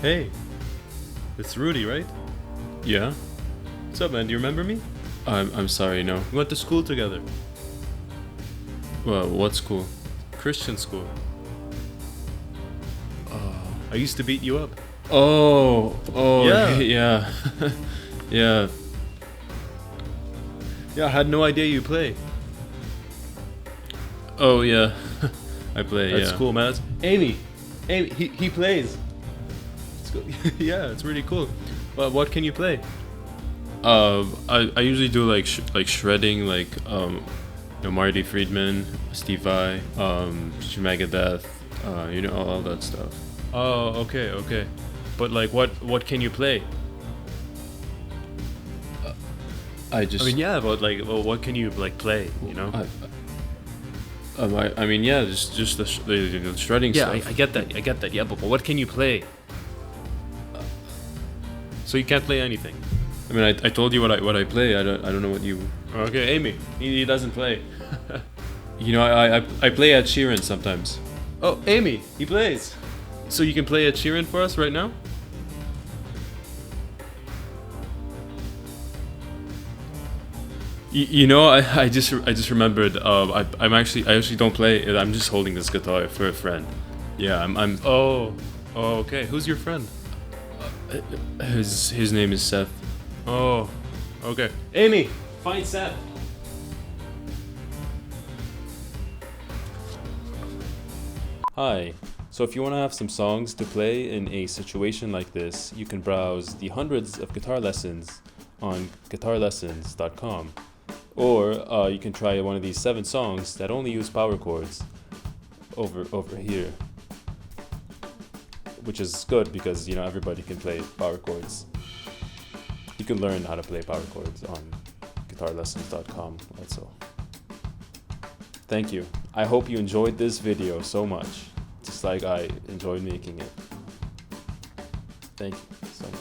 Hey, it's Rudy, right? Yeah? What's up, man? Do you remember me? I'm sorry, no. We went to school together. Well, what school? Christian school. I used to beat you up. Oh, Yeah. yeah. Yeah. Yeah, I had no idea you play. Oh, yeah. I play, That's yeah. cool, man. Amy, he plays. It's cool. Yeah, it's really cool. But what can you play? I usually do like shredding, like Marty Friedman, Steve Vai, Megadeth, all that stuff. Oh, okay. But like, what can you play? I mean, Yeah, but like, well, what can you like play? You know? I mean, yeah, just the shredding Yeah, stuff. I get that. Yeah, but what can you play? So you can't play anything. I mean, I told you what I play. I don't know what you. Okay, Amy, he doesn't play. I play Ed Sheeran sometimes. Oh, Amy, he plays. So you can play Ed Sheeran for us right now? I just remembered. I actually don't play it. I'm just holding this guitar for a friend. Yeah, I'm. Oh, okay. Who's your friend? His name is Seth. Oh, okay. Amy, find Seth. Hi. So if you want to have some songs to play in a situation like this, you can browse the hundreds of guitar lessons on guitarlessons.com. Or you can try one of these 7 songs that only use power chords over here. Which is good because, everybody can play power chords. You can learn how to play power chords on guitarlessons.com also. Thank you. I hope you enjoyed this video so much, just like I enjoyed making it. Thank you so much.